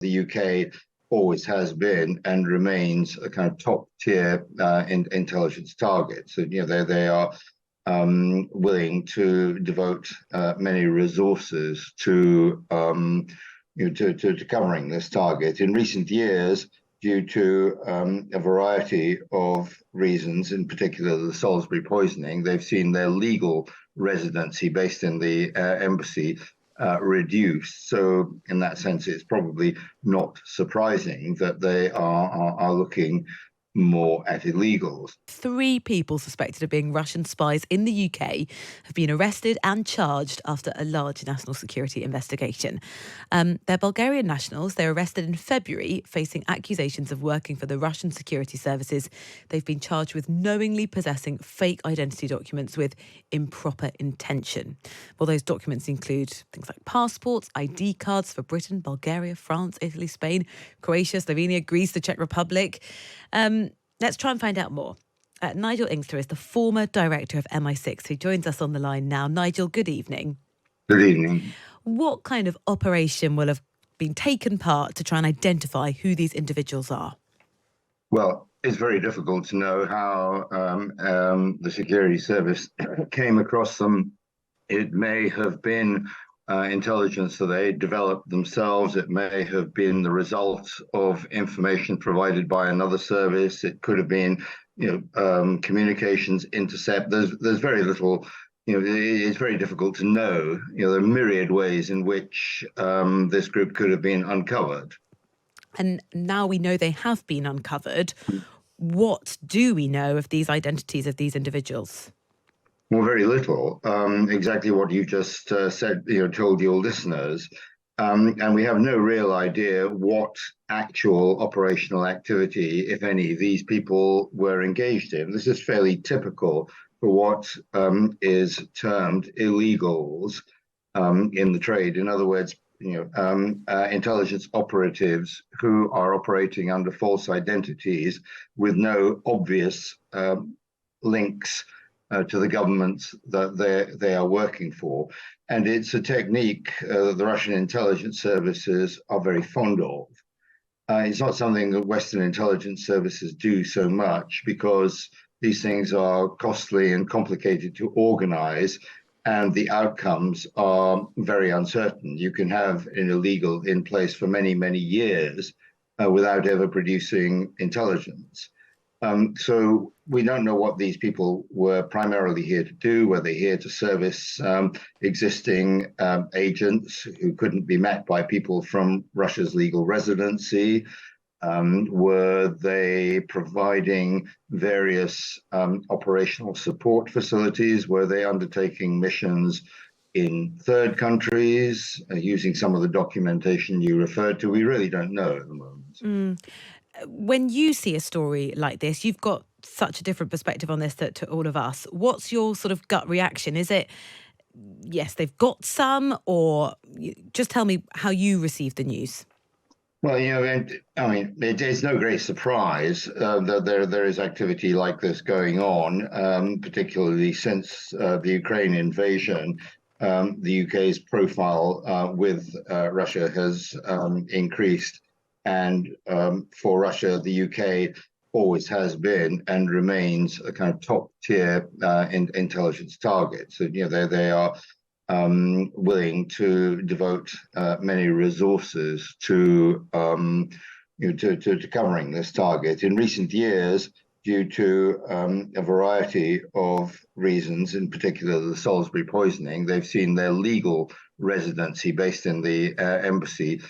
The UK always has been and remains a kind of top tier intelligence target. So they are willing to devote many resources to to covering this target. In recent years, due to a variety of reasons, in particular the Salisbury poisoning, they've seen their legal residency based in the embassy reduced. So in that sense, it's probably not surprising that they are looking more at illegals. 3 people suspected of being Russian spies in the UK have been arrested and charged after a large national security investigation. They're Bulgarian nationals. They were arrested in February, facing accusations of working for the Russian security services. They've been charged with knowingly possessing fake identity documents with improper intention. Well, those documents include things like passports, ID cards for Britain, Bulgaria, France, Italy, Spain, Croatia, Slovenia, Greece, the Czech Republic. Let's try and find out more. Nigel Inkster is the former director of MI6 who joins us on the line now. Nigel, good evening. Good evening. What kind of operation will have been taken part to try and identify who these individuals are? Well, it's very difficult to know how the security service came across them. It may have been intelligence that they developed themselves. It may have been the result of information provided by another service. It could have been, communications intercept. There's very little. It's very difficult to know. There are myriad ways in which this group could have been uncovered. And now we know they have been uncovered. What do we know of these identities of these individuals? Well, very little. Exactly what you just said, told your listeners. And we have no real idea what actual operational activity, if any, these people were engaged in. This is fairly typical for what is termed illegals in the trade. In other words, intelligence operatives who are operating under false identities with no obvious links to the governments that they are working for. And it's a technique that the Russian intelligence services are very fond of. It's not something that Western intelligence services do so much because these things are costly and complicated to organize, and the outcomes are very uncertain. You can have an illegal in place for many, many years without ever producing intelligence. So we don't know what these people were primarily here to do. Were they here to service existing agents who couldn't be met by people from Russia's legal residency? Were they providing various operational support facilities? Were they undertaking missions in third countries using some of the documentation you referred to? We really don't know at the moment. When you see a story like this, you've got such a different perspective on this to all of us. What's your sort of gut reaction? Is it, yes, they've got some, or just tell me how you received the news? Well, it's no great surprise that there is activity like this going on, particularly since the Ukraine invasion. The UK's profile with Russia has increased. And for Russia, the UK always has been and remains a kind of top tier intelligence target. So, they are willing to devote many resources to covering this target. In recent years, due to a variety of reasons, in particular the Salisbury poisoning, they've seen their legal residency based in the embassy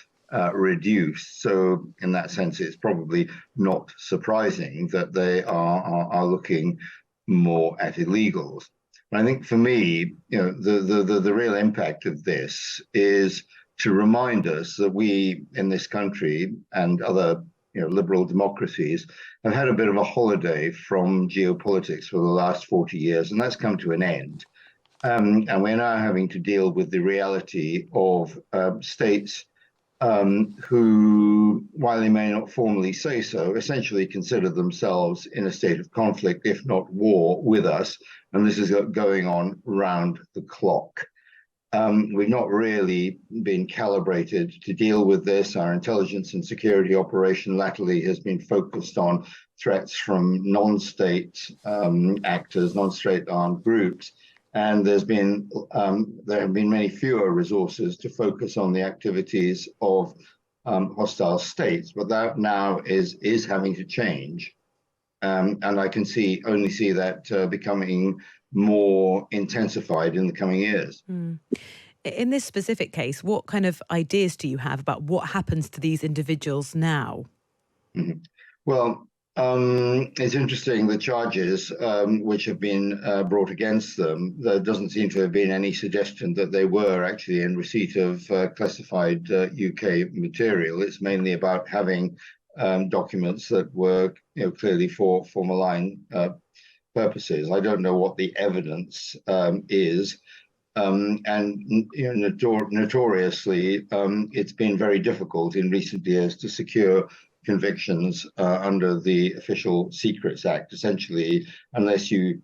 reduced. So in that sense, it's probably not surprising that they are looking more at illegals. And I think for me, the real impact of this is to remind us that we in this country and other liberal democracies have had a bit of a holiday from geopolitics for the last 40 years, and that's come to an end. And we're now having to deal with the reality of states who, while they may not formally say so, essentially consider themselves in a state of conflict, if not war, with us. And this is going on round the clock. We've not really been calibrated to deal with this. Our intelligence and security operation latterly has been focused on threats from non-state actors, non-state armed groups, and there have been many fewer resources to focus on the activities of hostile states. But that now is having to change, and I can only see that becoming more intensified in the coming years. In this specific case, what kind of ideas do you have about what happens to these individuals now? Mhm. Well, it's interesting, the charges which have been brought against them. There doesn't seem to have been any suggestion that they were actually in receipt of classified UK material. It's mainly about having documents that were, clearly for malign purposes. I don't know what the evidence is. And notoriously, it's been very difficult in recent years to secure convictions under the Official Secrets Act, essentially, unless you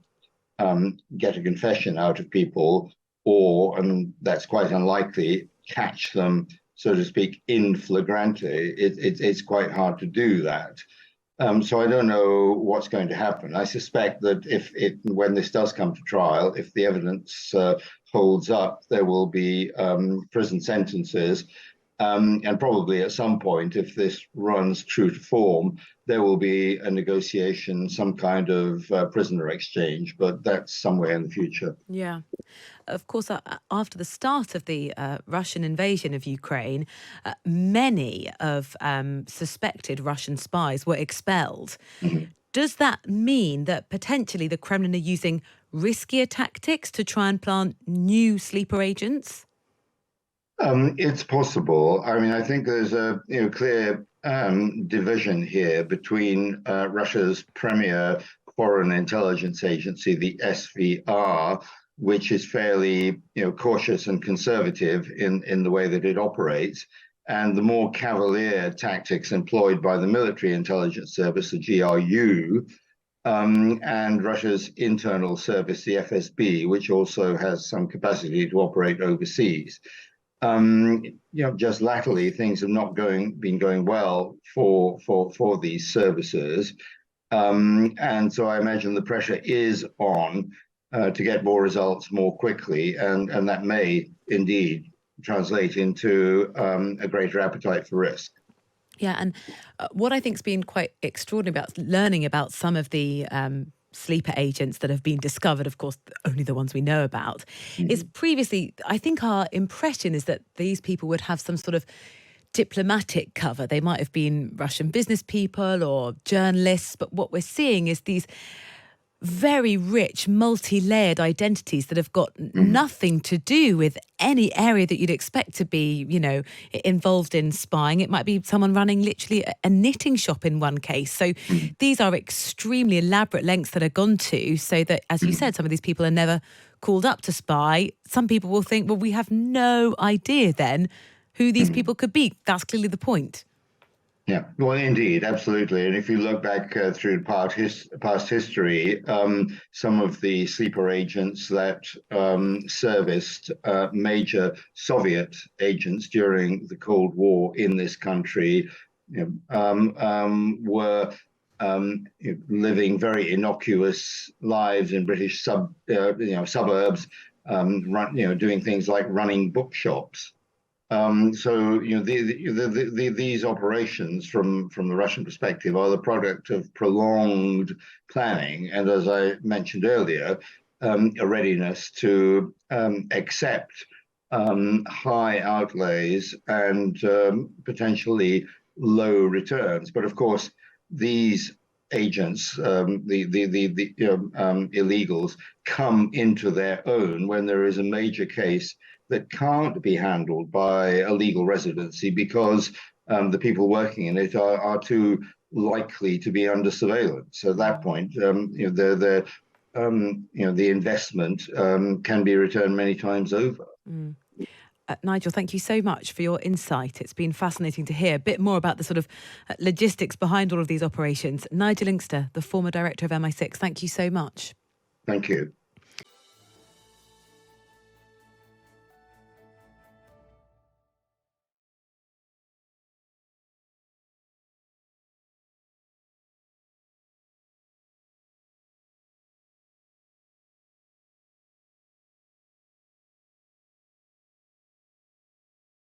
get a confession out of people, or, and that's quite unlikely, catch them, so to speak, in flagrante. It's quite hard to do that. So I don't know what's going to happen. I suspect that when this does come to trial, if the evidence holds up, there will be prison sentences. And probably at some point, if this runs true to form, there will be a negotiation, some kind of prisoner exchange, but that's somewhere in the future. Yeah. Of course, after the start of the Russian invasion of Ukraine, many of suspected Russian spies were expelled. Mhm. Does that mean that potentially the Kremlin are using riskier tactics to try and plant new sleeper agents? It's possible. I mean, I think there's a clear division here between Russia's premier foreign intelligence agency, the SVR, which is fairly cautious and conservative in the way that it operates, and the more cavalier tactics employed by the military intelligence service, the GRU, and Russia's internal service, the FSB, which also has some capacity to operate overseas. Just latterly, things have not been going well for these services, and so I imagine the pressure is on to get more results more quickly, and that may indeed translate into a greater appetite for risk. Yeah, and what I think's been quite extraordinary about learning about some of the sleeper agents that have been discovered, of course, only the ones we know about, is previously, I think our impression is that these people would have some sort of diplomatic cover. They might have been Russian business people or journalists, but what we're seeing is these very rich, multi-layered identities that have got nothing to do with any area that you'd expect to be, involved in spying. It might be someone running literally a knitting shop in one case. So these are extremely elaborate lengths that are gone to, so that, as you said, some of these people are never called up to spy. Some people will think, well, we have no idea then who these people could be. That's clearly the point. Yeah, well, indeed, absolutely. And if you look back through past history, some of the sleeper agents that serviced major Soviet agents during the Cold War in this country were living very innocuous lives in British suburbs, doing things like running bookshops. So these operations from the Russian perspective are the product of prolonged planning, and as I mentioned earlier, a readiness to accept high outlays and potentially low returns. But of course, these agents, the illegals, come into their own when there is a major case that can't be handled by a legal residency because the people working in it are too likely to be under surveillance. So at that point, the investment can be returned many times over. Nigel, thank you so much for your insight. It's been fascinating to hear a bit more about the sort of logistics behind all of these operations. Nigel Inkster, the former director of MI6, thank you so much. Thank you.